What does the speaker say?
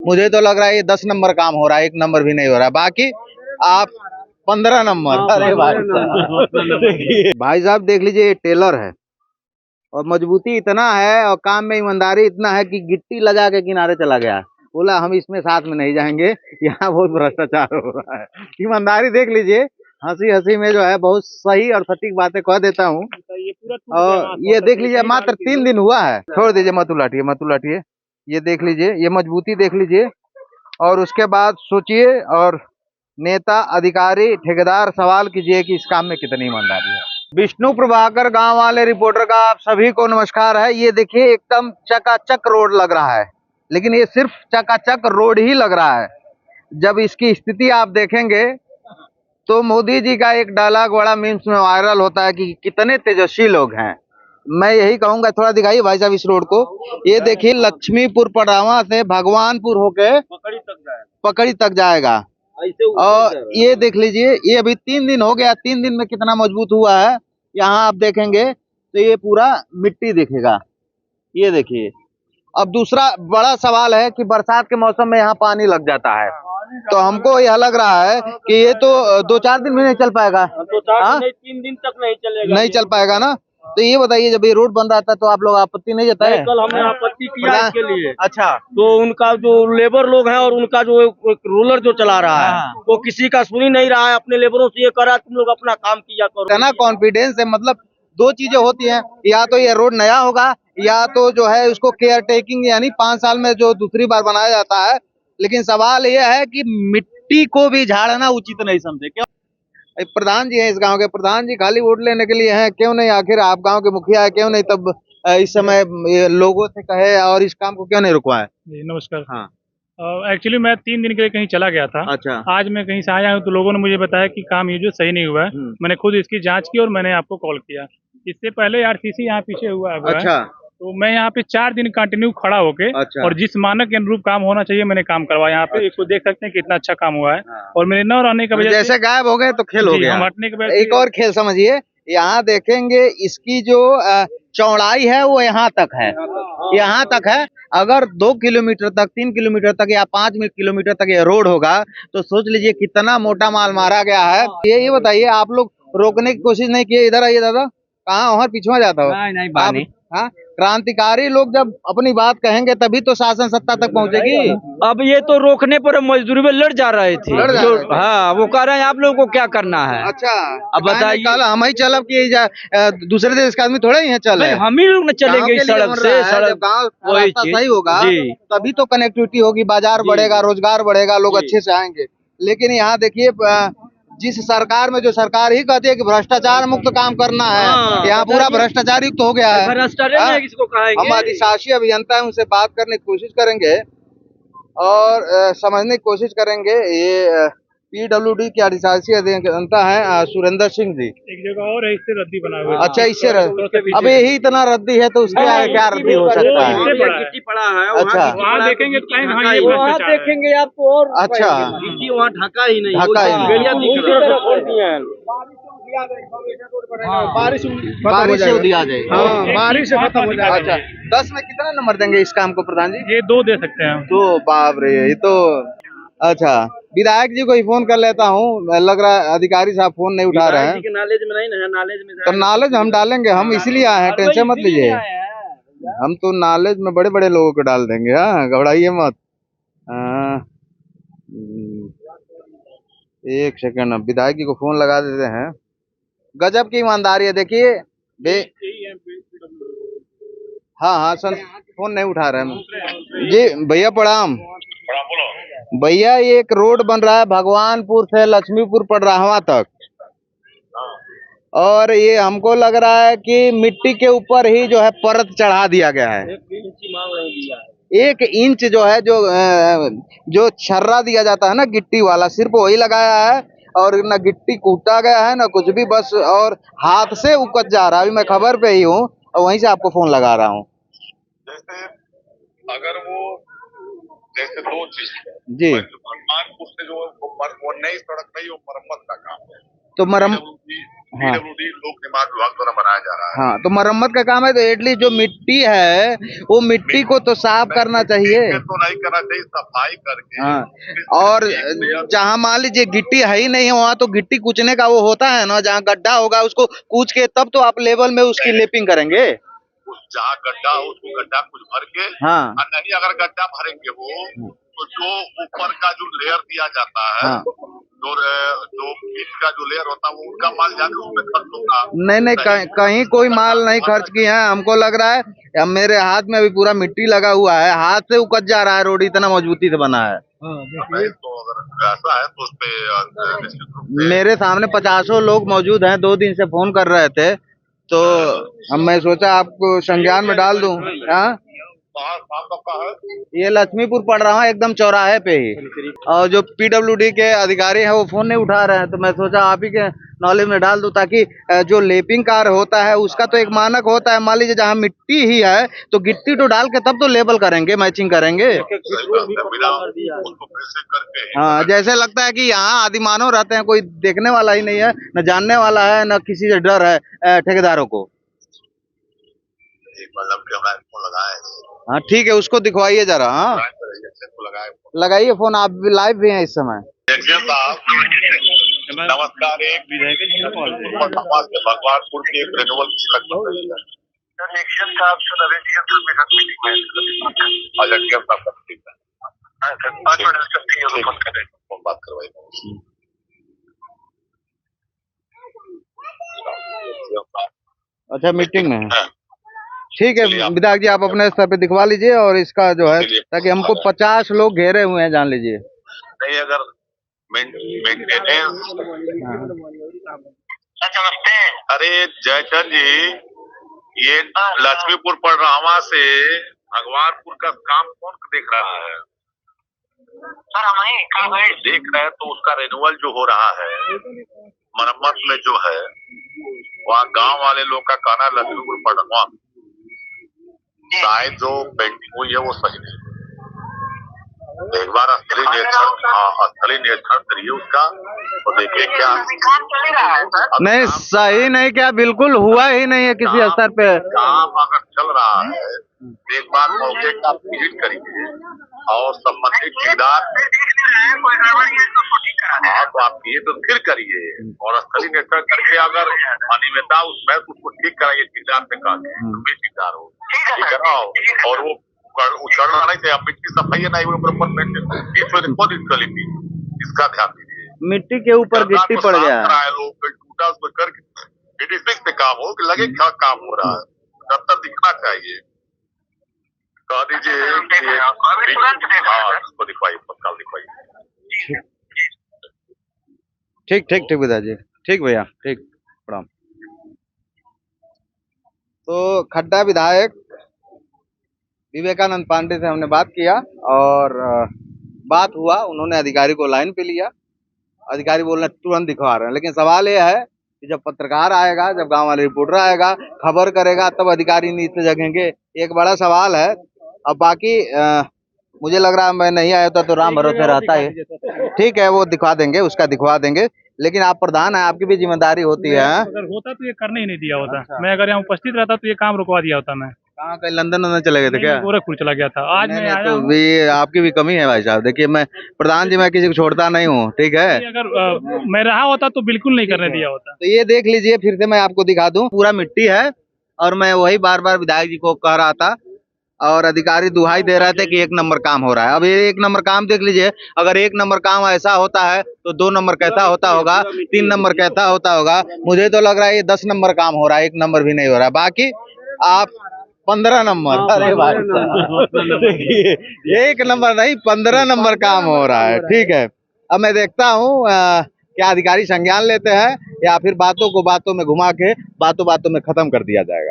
मुझे तो लग रहा है ये 10 नंबर काम हो रहा है, 1 नंबर भी नहीं हो रहा है। बाकी आप 15 नंबर। अरे भाई साहब देख लीजिए, ये टेलर है और मजबूती इतना है और काम में ईमानदारी इतना है कि गिट्टी लगा के किनारे चला गया। बोला हम इसमें साथ में नहीं जाएंगे, यहाँ बहुत भ्रष्टाचार हो रहा है। ईमानदारी देख लीजिए, हंसी हंसी में जो है बहुत सही और सटीक बातें कह देता हूँ। और ये देख लीजिए, मात्र 3 दिन हुआ है। छोड़ दीजिए, मत उलाटिए मत उलाटिए। ये देख लीजिए, ये मजबूती देख लीजिए और उसके बाद सोचिए और नेता, अधिकारी, ठेकेदार सवाल कीजिए कि इस काम में कितनी ईमानदारी है। विष्णु प्रभाकर गांव वाले रिपोर्टर का आप सभी को नमस्कार है। ये देखिए एकदम चकाचक रोड लग रहा है, लेकिन ये सिर्फ चकाचक रोड ही लग रहा है। जब इसकी स्थिति आप देखेंगे तो मोदी जी का एक डायलॉग बड़ा मीम्स में वायरल होता है कि कितने तेजस्वी लोग हैं। मैं यही कहूंगा, थोड़ा दिखाइए भाई साहब इस रोड को। ये देखिए लक्ष्मीपुर पड़ावा से भगवानपुर होके पकड़ी तक जाएगा। और ये देख लीजिए, ये अभी 3 दिन हो गया, 3 दिन में कितना मजबूत हुआ है। यहाँ आप देखेंगे तो ये पूरा मिट्टी दिखेगा। ये देखिए। अब दूसरा बड़ा सवाल है कि बरसात के मौसम में यहाँ पानी लग जाता है, तो हमको यह लग रहा है कि ये तो 2-4 दिन भी नहीं चल पाएगा। 3 दिन तक नहीं चलेगा, नहीं चल पाएगा ना। तो ये बताइए, जब ये रोड बन रहा था तो आप लोग आपत्ति नहीं जताए? कल हमने आपत्ति किया इसके लिए। अच्छा। तो उनका जो लेबर लोग हैं और उनका जो रोलर जो चला रहा है वो किसी का सुन ही नहीं रहा है। अपने लेबरों से ये कर रहा है तुम लोग अपना काम किया करो। इतना कॉन्फिडेंस है, मतलब 2 चीजें होती हैं, या तो ये रोड नया होगा या तो जो है उसको केयर टेकिंग यानी 5 साल में जो दूसरी बार बनाया जाता है। लेकिन सवाल यह है कि मिट्टी को भी झाड़ना उचित नहीं समझे। क्यों? प्रधान जी हैं इस गांव के, प्रधान जी खाली वोट लेने के लिए हैं, क्यों नहीं? आखिर आप गांव के मुखिया है, क्यों नहीं तब इस समय लोगों से कहे और इस काम को क्यों नहीं रुकवाए? जी नमस्कार। हाँ, एक्चुअली मैं 3 दिन के लिए कहीं चला गया था। अच्छा। आज मैं कहीं से आया हूँ तो लोगों ने मुझे बताया कि काम ये जो सही नहीं हुआ है। मैंने खुद इसकी जांच की और मैंने आपको कॉल किया। इससे पहले आरसीसी यहाँ पीछे हुआ है। अच्छा। तो मैं यहाँ पे 4 दिन कंटिन्यू खड़ा होके अच्छा। और जिस मानक के अनुरूप काम होना चाहिए मैंने काम करवाया। यहाँ पे इसको देख सकते हैं कितना अच्छा काम हुआ है। और मेरे न रहने की वजह से जैसे गायब हो गए तो खेल हो गया। हम हटने के वजह से एक और खेल समझिए, यहाँ देखेंगे इसकी जो चौड़ाई है वो यहाँ तक है, यहाँ तक है। अगर 2 किलोमीटर तक, 3 किलोमीटर तक या 5 किलोमीटर तक ये रोड होगा तो सोच लीजिए कितना मोटा माल मारा गया है। ये बताइए, आप लोग रोकने की कोशिश नहीं किए? इधर आइए दादा, कहाँ वहाँ पिछुआ जाता हो? नहीं हाँ, क्रांतिकारी लोग जब अपनी बात कहेंगे तभी तो शासन सत्ता तक पहुंचेगी। अब ये तो रोकने पर मजदूरी में लड़ जा रहे थे। हाँ, वो कह रहे हैं आप लोगों को क्या करना है। अच्छा, अब बताइए, कल हम ही चलब कि दूसरे देश का आदमी थोड़े ही है चले? हम ही लोग न चलेंगे इस सड़क से। सड़क गाँव रास्ता सही होगा तभी तो कनेक्टिविटी होगी, बाजार बढ़ेगा, रोजगार बढ़ेगा, लोग अच्छे से आएंगे। लेकिन यहाँ देखिए, जिस सरकार में जो सरकार ही कहती है कि भ्रष्टाचार मुक्त काम करना है, यहाँ पूरा भ्रष्टाचार युक्त हो गया है। भ्रष्टाचार किसको कहेंगे? हम अधिशासी अभियंता है, उनसे बात करने की कोशिश करेंगे और समझने की कोशिश करेंगे। ये पीडब्ल्यूडी के अधिशासी अभियंता है सुरेंद्र सिंह जी। एक जगह और है, इससे रद्दी बना हुआ है। अच्छा, इससे अब यही इतना रद्दी है तो उसके आगे क्या रद्दी हो सकता है? गिट्टी पड़ा है। अच्छा, वहाँ देखेंगे तो वहाँ देखेंगे आपको और अच्छा, गिट्टी वहाँ ढका ही नहीं, ढका ही नहीं। बारिश से दिया जाए। बारिश से खत्म हो जाएगा। अच्छा, 10 में कितना नंबर देंगे इस काम को प्रधान जी? ये 2 दे सकते हैं। 2? बाप रे, ये तो अच्छा। विधायक जी को ही फोन कर लेता हूँ, लग रहा है अधिकारी साहब फोन नहीं उठा रहे हैं। नॉलेज में नहीं है, नॉलेज में तो नॉलेज हम डालेंगे, हम इसलिए आए हैं, टेंशन मत लीजिए। हम तो नॉलेज में बड़े बड़े लोगों को डाल देंगे। हाँ, घबराइए मत। 1 सेकंड, अब विधायक जी को फोन लगा देते हैं। गजब की ईमानदारी है, देखिए। हाँ हाँ सर, फोन नहीं उठा रहे हैं जी। भैया प्रणाम। भैया, ये एक रोड बन रहा है भगवानपुर से लक्ष्मीपुर पड़राहवा तक, और ये हमको लग रहा है कि मिट्टी के ऊपर ही जो है परत चढ़ा दिया गया है। 1 इंच जो है, जो छर्रा दिया जाता है ना गिट्टी वाला, सिर्फ वही लगाया है और न गिट्टी कूटा गया है न कुछ भी, बस और हाथ से उकत जा रहा है। अभी मैं खबर पे ही हूँ और वहीं से आपको फोन लगा रहा हूँ। जैसे अगर वो जैसे 2 चीज जी, कानपुर से जो वो नई सड़क नहीं, वो मरम्मत का काम है। तो हाँ। PWD लोक निर्माण विभाग द्वारा बनाया जा रहा है। हाँ, तो मरम्मत का काम है तो एटलीस्ट जो मिट्टी है वो मिट्टी को तो साफ करना चाहिए। मिट्टी तो नहीं करना चाहिए, सफाई करके। हाँ, और जहाँ मान लीजिए गिट्टी है ही नहीं है वहाँ तो गिट्टी कूचने का वो होता है ना, जहाँ गड्ढा होगा उसको कूच के तब तो आप लेवल में उसकी लेपिंग करेंगे। उस जहाँ गड्ढा हो उसको गड्ढा कुछ भर के, हाँ। और नहीं अगर गड्ढा भरेंगे वो तो जो ऊपर का जो लेयर दिया जाता है, हाँ। जो ईंट का जो लेयर होता है वो उनका माल जाके उसमें खर्च होगा। नहीं कहीं कोई माल नहीं खर्च किए हैं। हमको लग रहा है अब मेरे हाथ में अभी पूरा मिट्टी लगा हुआ है, हाथ से उकच जा रहा है, रोड इतना मजबूती से बना है। नहीं तो अगर ऐसा है तो उस पे निश्चित रूप से मेरे सामने 50 लोग मौजूद हैं, 2 दिन से फोन कर रहे थे, तो अब मैं सोचा आपको संज्ञान में डाल दूं। हाँ, ये लक्ष्मीपुर पड़ रहा है, एकदम चौराहे पे ही। और जो PWD के अधिकारी हैं वो फोन नहीं उठा रहे हैं, तो मैं सोचा आप ही के नॉलेज में डाल दूं, ताकि जो लेपिंग कार्य होता है उसका तो एक मानक होता है। मान लीजिए जहाँ मिट्टी ही है तो गिट्टी तो डाल के तब तो लेबल करेंगे, मैचिंग करेंगे। हाँ, जैसे लगता है कि यहाँ आदिमानव रहते हैं, कोई देखने वाला ही नहीं है, न जानने वाला है, न किसी से डर है ठेकेदारों को। हाँ ठीक है, उसको दिखवाइए जरा। हाँ, लगाइए फोन, आप भी लाइव भी हैं इस समय। नमस्कार, एक समाज के भगवानपुर के एक रेन्यूअल बात करवाई। अच्छा, मीटिंग में है, ठीक है विधायक जी, आप अपने स्तर पे दिखवा लीजिए और इसका जो है, ताकि हमको 50 लोग घेरे हुए हैं, जान लीजिए। नहीं अगर मेंटेनेंस। अरे जयचंद जी, ये लक्ष्मीपुर पड़रावा से भगवानपुर का काम कौन देख रहा है? सर हम देख रहे हैं, तो उसका रिन्यूअल जो हो रहा है मरम्मत में जो है, वहाँ गांव वाले लोग का कहना है लक्ष्मीपुर पड़रावा शायद जो पेंटिंग हुई है वो सही नहीं। एक बार स्थलीय निरीक्षण करिए उसका, तो देखिए क्या नहीं सही नहीं, क्या बिल्कुल हुआ ही नहीं है किसी स्तर पे। काम अगर चल रहा है, एक बार मौके का विजिट करिए और संबंधित ठेकेदार तो आप ये तो फिर करिए, और स्थलीय निरीक्षण करके अगर अनियमितता उसमें उसको ठीक कराइए ठेकेदार से कहा, ठेकेदार हो ठीक है ना। और वो उछलना नहीं चाहिए, मिट्टी सफाई है नहीं, इसका ध्यान दीजिए। मिट्टी के ऊपर गिट्टी पड़ गया है, लोग टूटा उसमें करके फिनिशिंग से काम हो कि लगे क्या काम हो रहा है, तब तक दिखना चाहिए। कह दीजिए उसको दिखवाइए, तत्काल दिखवाइए। ठीक ठीक ठीक विधायक जी, ठीक भैया, ठीक, प्रणाम। तो खड्डा विधायक विवेकानंद पांडे से हमने बात किया और बात हुआ, उन्होंने अधिकारी को लाइन पे लिया, अधिकारी बोल रहे तुरंत दिखवा रहे हैं। लेकिन सवाल यह है कि जब पत्रकार आएगा, जब गांव वाले रिपोर्टर आएगा, खबर करेगा, तब अधिकारी नीचे जगेंगे, एक बड़ा सवाल है। अब बाकी मुझे लग रहा है मैं नहीं आया होता तो राम भरोसे रहता है। ठीक है, वो दिखवा देंगे, उसका दिखवा देंगे, लेकिन आप प्रधान है, आपकी भी जिम्मेदारी होती है। अगर होता तो ये करने ही नहीं दिया होता। अच्छा। मैं अगर यहाँ उपस्थित रहता तो ये काम रुकवा दिया होता। मैं कहाँ, कहीं लंदन चले गए थे क्या? गोरखपुर चला गया था। आज मैं आया तो ये आपकी भी कमी है भाई साहब। देखिए, मैं प्रधान जी, मैं किसी को छोड़ता नहीं हूँ, ठीक है। अगर मैं रहा होता तो बिल्कुल नहीं करने दिया होता। तो ये देख लीजिए, फिर से मैं आपको दिखा दूं, पूरा मिट्टी है, और मैं वही बार बार विधायक जी को कह रहा था, और अधिकारी दुहाई दे रहे थे कि 1 नंबर काम हो रहा है। अब ये 1 नंबर काम देख लीजिए, अगर 1 नंबर काम ऐसा होता है तो 2 नंबर कैसा होता होगा, 3 नंबर कैसा होता होगा। मुझे तो लग रहा है ये 10 नंबर काम हो रहा है, 1 नंबर भी नहीं हो रहा है। बाकी आप 15 नंबर, अरे भाई 1 नंबर नहीं 15 नंबर काम हो रहा है। ठीक है, अब मैं देखता हूँ क्या अधिकारी संज्ञान लेते हैं या फिर बातों को बातों में घुमा के बातों में खत्म कर दिया जाएगा।